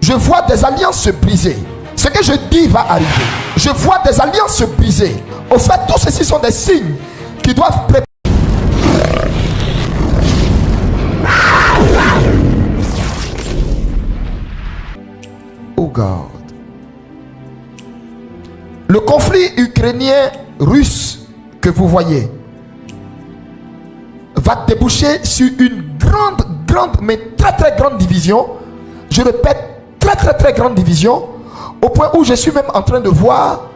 Je vois des alliances se briser. Ce que je dis va arriver. Je vois des alliances se briser. Au fait, tous ceci sont des signes qui doivent préparer. Oh God. Le conflit ukrainien-russe que vous voyez va déboucher sur une grande, mais très grande division. Je répète, très grande division, au point où je suis même en train de voir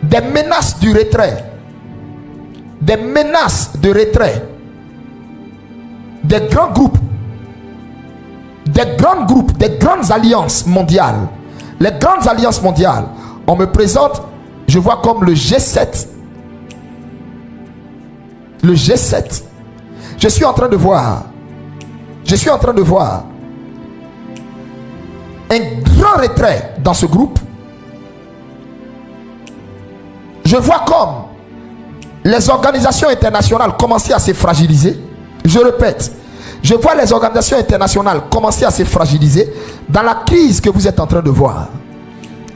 des menaces du retrait, des menaces de retrait, des grands groupes, des grandes alliances mondiales. Les grandes alliances mondiales, on me présente, je vois comme le G7. Le G7. Je suis en train de voir un grand retrait dans ce groupe. Je vois comme les organisations internationales commencer à se fragiliser. Je répète, je vois les organisations internationales commencer à se fragiliser dans la crise que vous êtes en train de voir.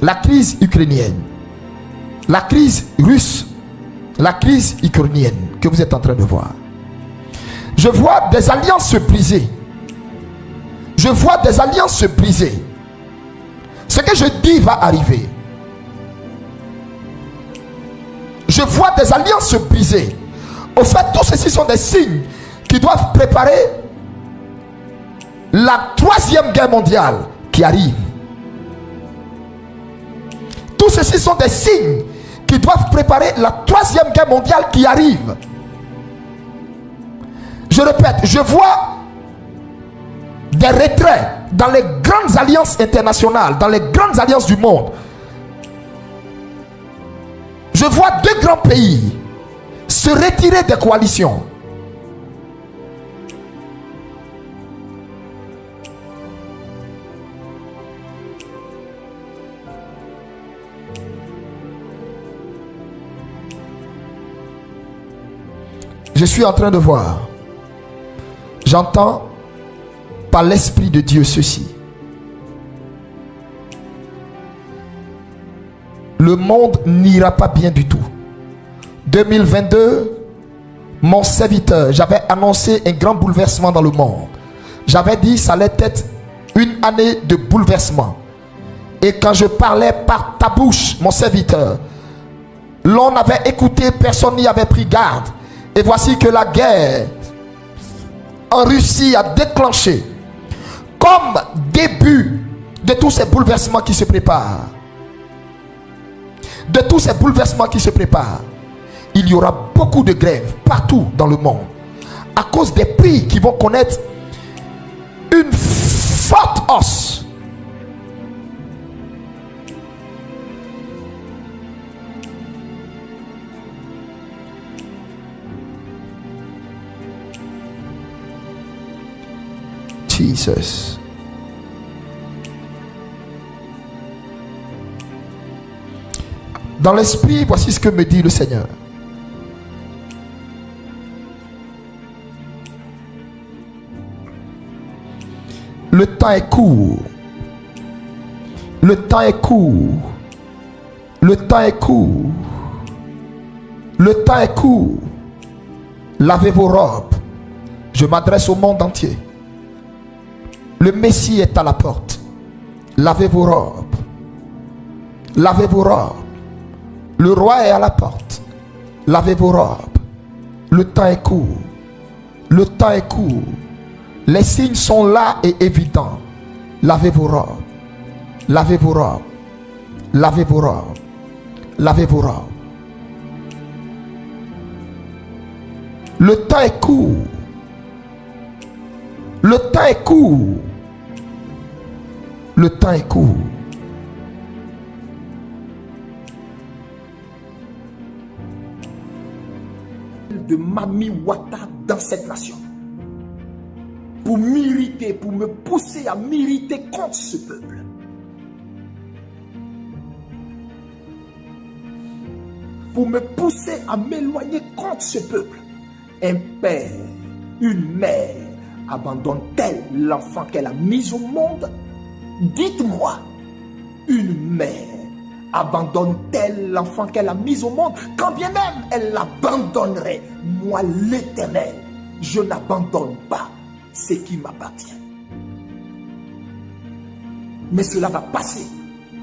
La crise ukrainienne, la crise russe, la crise ukrainienne que vous êtes en train de voir. Je vois des alliances se briser. Je vois des alliances se briser. Ce que je dis va arriver. Je vois des alliances se briser. Au fait, tous ceci sont des signes qui doivent préparer la troisième guerre mondiale qui arrive. Tous ceci sont des signes qui doivent préparer la troisième guerre mondiale qui arrive. Je répète, je vois des retraits dans les grandes alliances internationales, dans les grandes alliances du monde. Je vois deux grands pays se retirer des coalitions. Je suis en train de voir. J'entends par l'Esprit de Dieu ceci. Le monde n'ira pas bien du tout. 2022, mon serviteur, j'avais annoncé un grand bouleversement dans le monde. J'avais dit ça allait être une année de bouleversement. Et quand je parlais par ta bouche, mon serviteur, l'on avait écouté, personne n'y avait pris garde. Et voici que la guerre en Russie a déclenché comme début de tous ces bouleversements qui se préparent. De tous ces bouleversements qui se préparent, il y aura beaucoup de grèves partout dans le monde à cause des prix qui vont connaître une forte hausse. Jesus. Dans l'esprit, voici ce que me dit le Seigneur. Le temps est court. Le temps est court. Le temps est court. Le temps est court. Lavez vos robes. Je m'adresse au monde entier. Le Messie est à la porte. Lavez vos robes. Lavez vos robes. Le roi est à la porte. Lavez vos robes. Le temps est court. Le temps est court. Les signes sont là et évidents. Lavez vos robes. Lavez vos robes. Lavez vos robes. Lavez vos robes. Le temps est court. Le temps est court. Le temps est court. De Mami Wata dans cette nation pour m'irriter, pour me pousser à m'irriter contre ce peuple. Pour me pousser à m'éloigner contre ce peuple. Un père Une mère abandonne-t-elle l'enfant qu'elle a mis au monde? Dites-moi, une mère abandonne-t-elle l'enfant qu'elle a mis au monde? Quand bien même elle l'abandonnerait, moi l'Éternel, je n'abandonne pas ce qui m'appartient. Mais cela va passer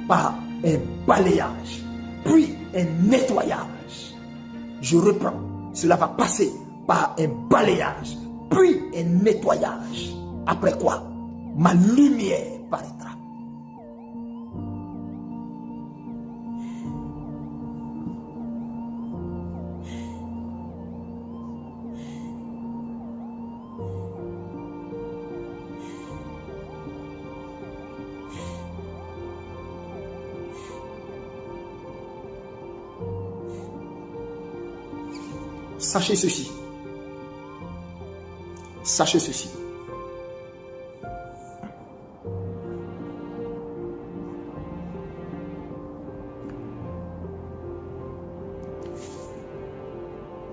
par un balayage, puis un nettoyage. Je reprends, cela va passer par un balayage, puis un nettoyage. Après quoi, ma lumière paraîtra. Sachez ceci. Sachez ceci.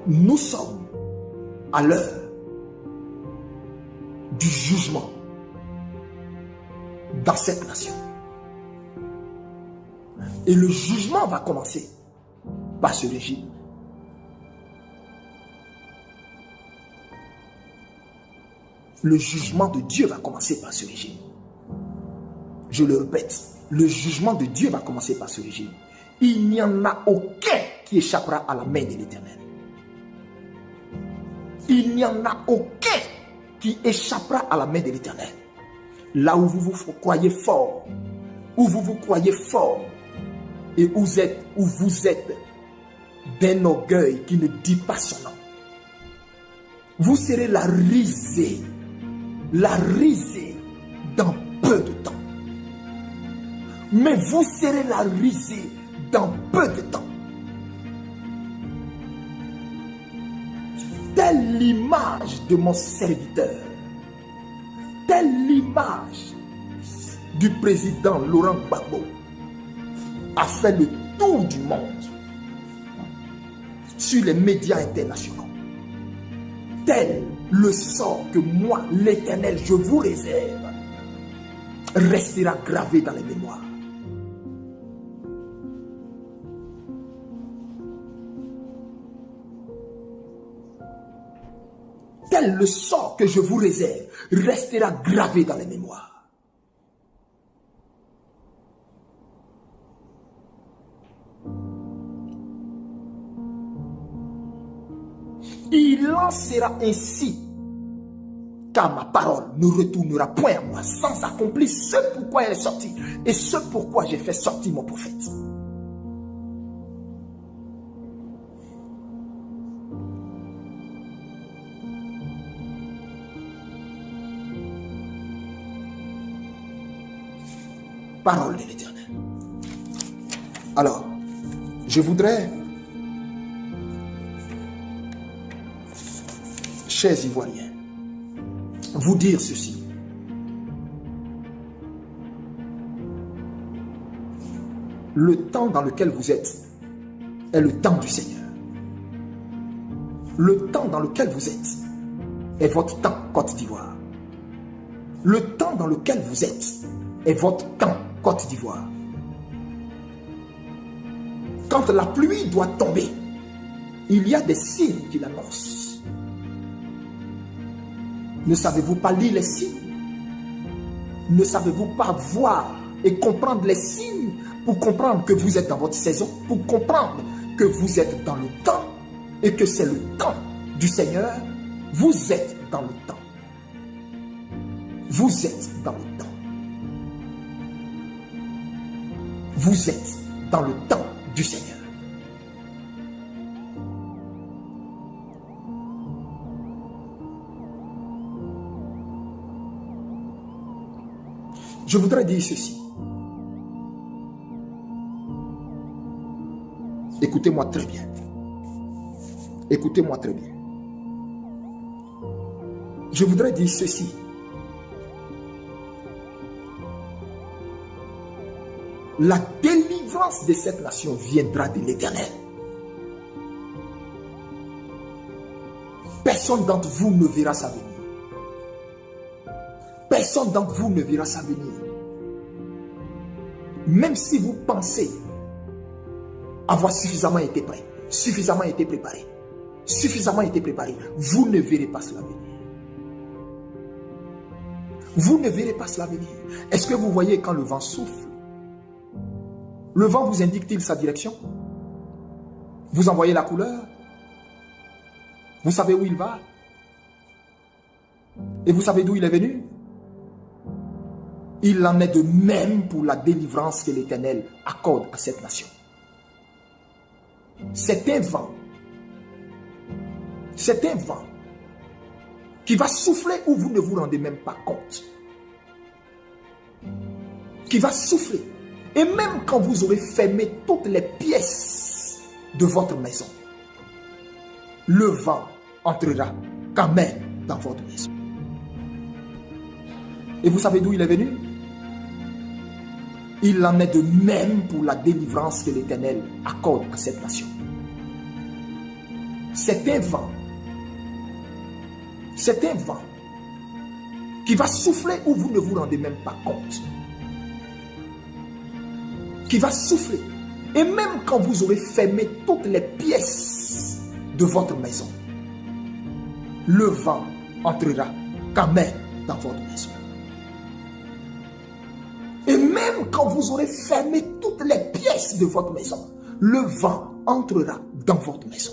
Nous sommes à l'heure du jugement dans cette nation. Et le jugement va commencer par ce régime. Le jugement de Dieu va commencer par ce régime. Je le répète, le jugement de Dieu va commencer par ce régime. Il n'y en a aucun qui échappera à la main de l'Éternel. Il n'y en a aucun qui échappera à la main de l'Éternel. Là où vous vous croyez fort, où vous vous croyez fort, et où vous êtes d'un orgueil qui ne dit pas son nom, vous serez la risée dans peu de temps. Mais vous serez la risée dans peu de temps. Telle l'image de mon serviteur, telle l'image du président Laurent Gbagbo a fait le tour du monde sur les médias internationaux. Tel le sort que moi, l'Éternel, je vous réserve, restera gravé dans les mémoires. Tel le sort que je vous réserve restera gravé dans les mémoires. Il en sera ainsi, car ma parole ne retournera point à moi sans accomplir ce pourquoi elle est sortie et ce pourquoi j'ai fait sortir mon prophète. Parole de l'Éternel. Alors, je voudrais, chers Ivoiriens, vous dire ceci. Le temps dans lequel vous êtes est le temps du Seigneur. Le temps dans lequel vous êtes est votre temps, Côte d'Ivoire. Le temps dans lequel vous êtes est votre temps, Côte d'Ivoire. Quand la pluie doit tomber, il y a des signes qui l'annoncent. Ne savez-vous pas lire les signes? Ne savez-vous pas voir et comprendre les signes pour comprendre que vous êtes dans votre saison, pour comprendre que vous êtes dans le temps et que c'est le temps du Seigneur? Vous êtes dans le temps. Vous êtes dans le temps. Vous êtes dans le temps du Seigneur. Je voudrais dire ceci. Écoutez-moi très bien. Écoutez-moi très bien. Je voudrais dire ceci. La délivrance de cette nation viendra de l'Éternel. Personne d'entre vous ne verra ça venir. Personne d'entre vous ne verra ça venir. Même si vous pensez avoir suffisamment été prêt, suffisamment été préparé, vous ne verrez pas cela venir. Vous ne verrez pas cela venir. Est-ce que vous voyez quand le vent souffle? Le vent vous indique-t-il sa direction? Vous en voyez la couleur? Vous savez où il va? Et vous savez d'où il est venu? Il en est de même pour la délivrance que l'Éternel accorde à cette nation. C'est un vent qui va souffler où vous ne vous rendez même pas compte. Qui va souffler. Et même quand vous aurez fermé toutes les pièces de votre maison, le vent entrera quand même dans votre maison. Et vous savez d'où il est venu? Il en est de même pour la délivrance que l'Éternel accorde à cette nation. C'est un vent qui va souffler où vous ne vous rendez même pas compte. Qui va souffler. Et même quand vous aurez fermé toutes les pièces de votre maison, le vent entrera quand même dans votre maison. Et même quand vous aurez fermé toutes les pièces de votre maison, le vent entrera dans votre maison.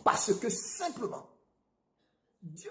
Parce que simplement, Dieu